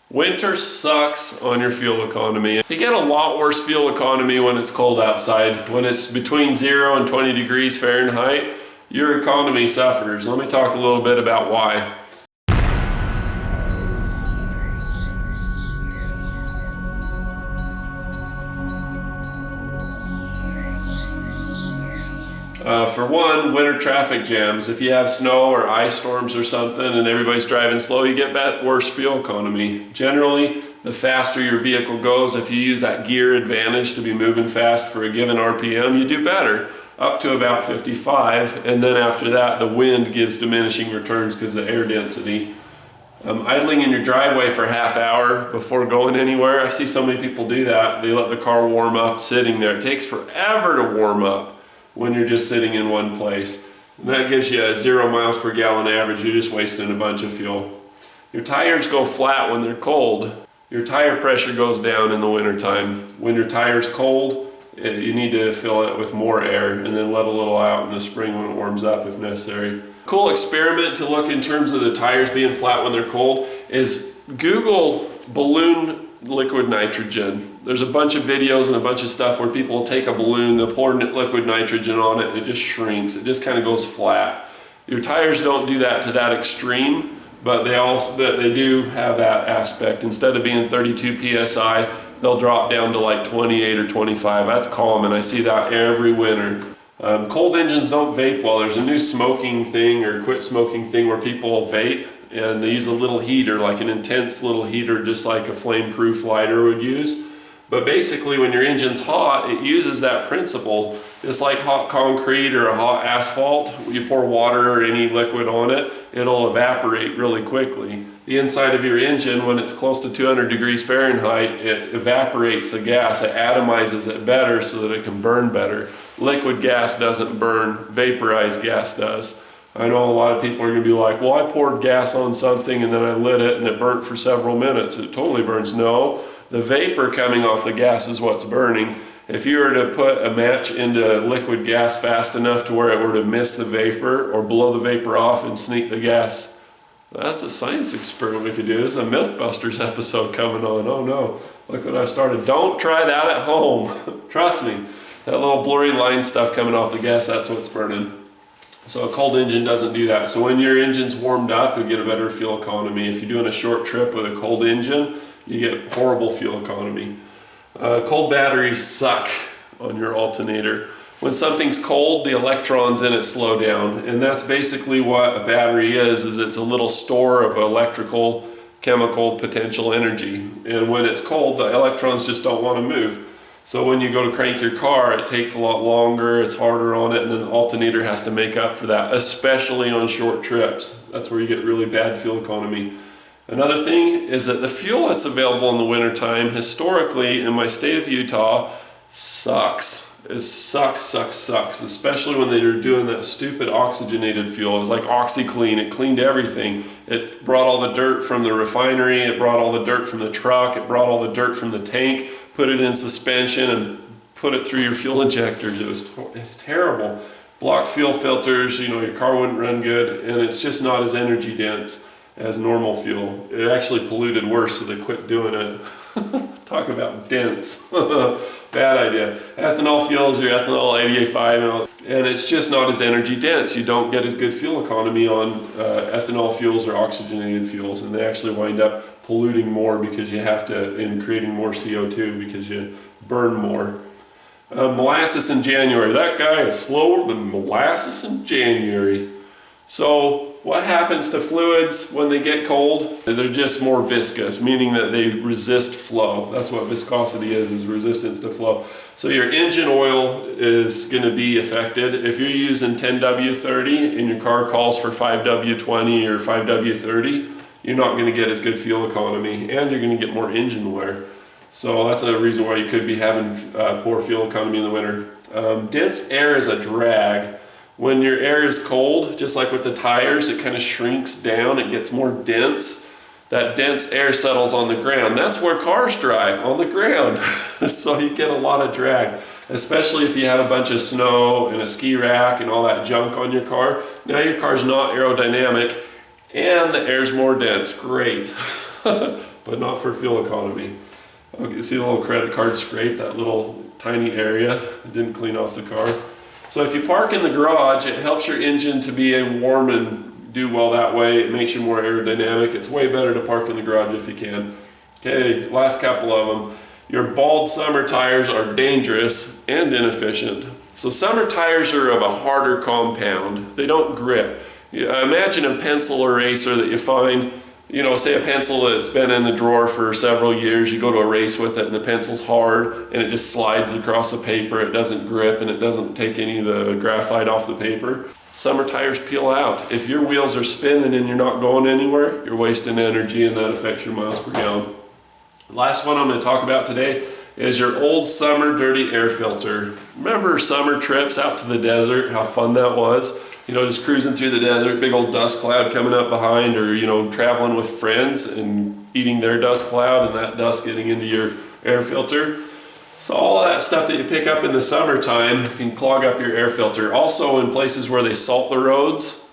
Winter sucks on your fuel economy. You get a lot worse fuel economy when it's cold outside. When it's between 0 and 20 degrees Fahrenheit, your economy suffers. Let me talk a little bit about why. For one, winter traffic jams. If you have snow or ice storms or something and everybody's driving slow, you get that worse fuel economy. Generally, the faster your vehicle goes, if you use that gear advantage to be moving fast for a given RPM, you do better, up to about 55, and then after that, the wind gives diminishing returns because of the air density. Idling in your driveway for a half hour before going anywhere, I see so many people do that. They let the car warm up sitting there. It takes forever to warm up when you're just sitting in one place. And that gives you a 0 miles per gallon average. You're just wasting a bunch of fuel. Your tires go flat when they're cold. Your tire pressure goes down in the wintertime. When your tire's cold, you need to fill it with more air and then let a little out in the spring when it warms up if necessary. Cool experiment to look in terms of the tires being flat when they're cold is Google balloon liquid nitrogen. There's a bunch of videos and a bunch of stuff where people will take a balloon, they'll pour liquid nitrogen on it, and it just shrinks. It just kind of goes flat. Your tires don't do that to that extreme, but they do have that aspect. Instead of being 32 psi, they'll drop down to like 28 or 25. That's common. I see that every winter. Cold engines don't vape well. There's a new smoking thing or quit smoking thing where people vape and they use a little heater, like an intense little heater, just like a flame-proof lighter would use. But basically when your engine's hot, it uses that principle. Just like hot concrete or a hot asphalt, you pour water or any liquid on it, it'll evaporate really quickly. The inside of your engine, when it's close to 200 degrees Fahrenheit, it evaporates the gas, it atomizes it better so that it can burn better. Liquid gas doesn't burn, vaporized gas does. I know a lot of people are going to be like, well, I poured gas on something and then I lit it and it burnt for several minutes. It totally burns. No, the vapor coming off the gas is what's burning. If you were to put a match into liquid gas fast enough to where it were to miss the vapor or blow the vapor off and sneak the gas, that's a science experiment we could do. There's a Mythbusters episode coming on. Oh no, look what I've started. Don't try that at home. Trust me, that little blurry line stuff coming off the gas, that's what's burning. So a cold engine doesn't do that. So when your engine's warmed up, you get a better fuel economy. If you're doing a short trip with a cold engine, you get horrible fuel economy. Cold batteries suck on your alternator. When something's cold, the electrons in it slow down. And that's basically what a battery is it's a little store of electrical, chemical, potential energy. And when it's cold, the electrons just don't want to move. So when you go to crank your car, it takes a lot longer, it's harder on it, and then the alternator has to make up for that, especially on short trips. That's where you get really bad fuel economy. Another thing is that the fuel that's available in the wintertime, historically in my state of Utah, sucks. It sucks, especially when they were doing that stupid oxygenated fuel. It was like OxyClean, it cleaned everything. It brought all the dirt from the refinery, it brought all the dirt from the truck, it brought all the dirt from the tank, put it in suspension and put it through your fuel injectors. It's terrible. Blocked fuel filters, your car wouldn't run good, and it's just not as energy dense as normal fuel. It actually polluted worse, so they quit doing it. Talk about dense. Bad idea. Ethanol fuels, your ethanol 88.5, and it's just not as energy dense. You don't get as good fuel economy on ethanol fuels or oxygenated fuels, and they actually wind up polluting more because you have to, in creating more CO2 because you burn more. Molasses in January. That guy is slower than molasses in January. So what happens to fluids when they get cold? They're just more viscous, meaning that they resist flow. That's what viscosity is resistance to flow. So your engine oil is going to be affected. If you're using 10W30 and your car calls for 5W20 or 5W30, you're not going to get as good fuel economy, and you're going to get more engine wear. So that's a reason why you could be having poor fuel economy in the winter. Dense air is a drag. When your air is cold, just like with the tires, it kind of shrinks down, it gets more dense. That dense air settles on the ground. That's where cars drive, on the ground. So you get a lot of drag, especially if you have a bunch of snow and a ski rack and all that junk on your car. Now your car's not aerodynamic and the air's more dense. Great. but not for fuel economy. Okay, see the little credit card scrape, that little tiny area? It didn't clean off the car. So if you park in the garage, it helps your engine to be warm and do well that way. It makes you more aerodynamic. It's way better to park in the garage if you can. Okay, last couple of them. Your bald summer tires are dangerous and inefficient. So summer tires are of a harder compound. They don't grip. Imagine a pencil eraser that you find, you know, say a pencil that's been in the drawer for several years, you go to erase with it and the pencil's hard and it just slides across the paper, it doesn't grip and it doesn't take any of the graphite off the paper. Summer tires peel out. If your wheels are spinning and you're not going anywhere, you're wasting energy and that affects your miles per gallon. Last one I'm going to talk about today is your old summer dirty air filter. Remember summer trips out to the desert, how fun that was? You know, just cruising through the desert, big old dust cloud coming up behind, or, you know, traveling with friends and eating their dust cloud and that dust getting into your air filter. So all that stuff that you pick up in the summertime can clog up your air filter. Also in places where they salt the roads,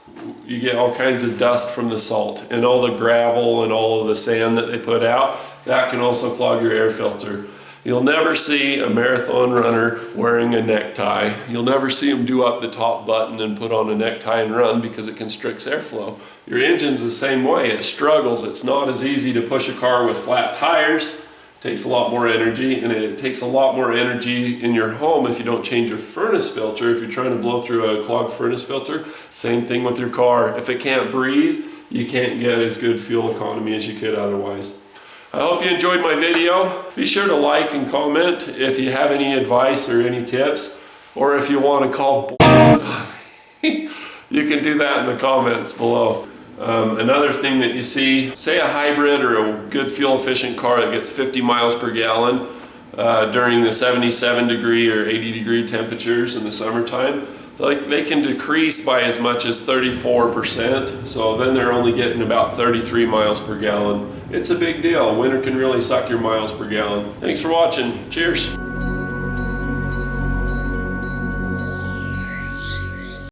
you get all kinds of dust from the salt and all the gravel and all of the sand that they put out. That can also clog your air filter. You'll never see a marathon runner wearing a necktie. You'll never see them do up the top button and put on a necktie and run because it constricts airflow. Your engine's the same way. It struggles. It's not as easy to push a car with flat tires. It takes a lot more energy, and it takes a lot more energy in your home if you don't change your furnace filter. If you're trying to blow through a clogged furnace filter, same thing with your car. If it can't breathe, you can't get as good fuel economy as you could otherwise. I hope you enjoyed my video. Be sure to like and comment if you have any advice or any tips, or if you want to call you can do that in the comments below. Another thing that you see, say a hybrid or a good fuel efficient car that gets 50 miles per gallon during the 77 degree or 80 degree temperatures in the summertime, they can decrease by as much as 34%, so then they're only getting about 33 miles per gallon. It's a big deal. Winter can really suck your miles per gallon. Thanks for watching. Cheers.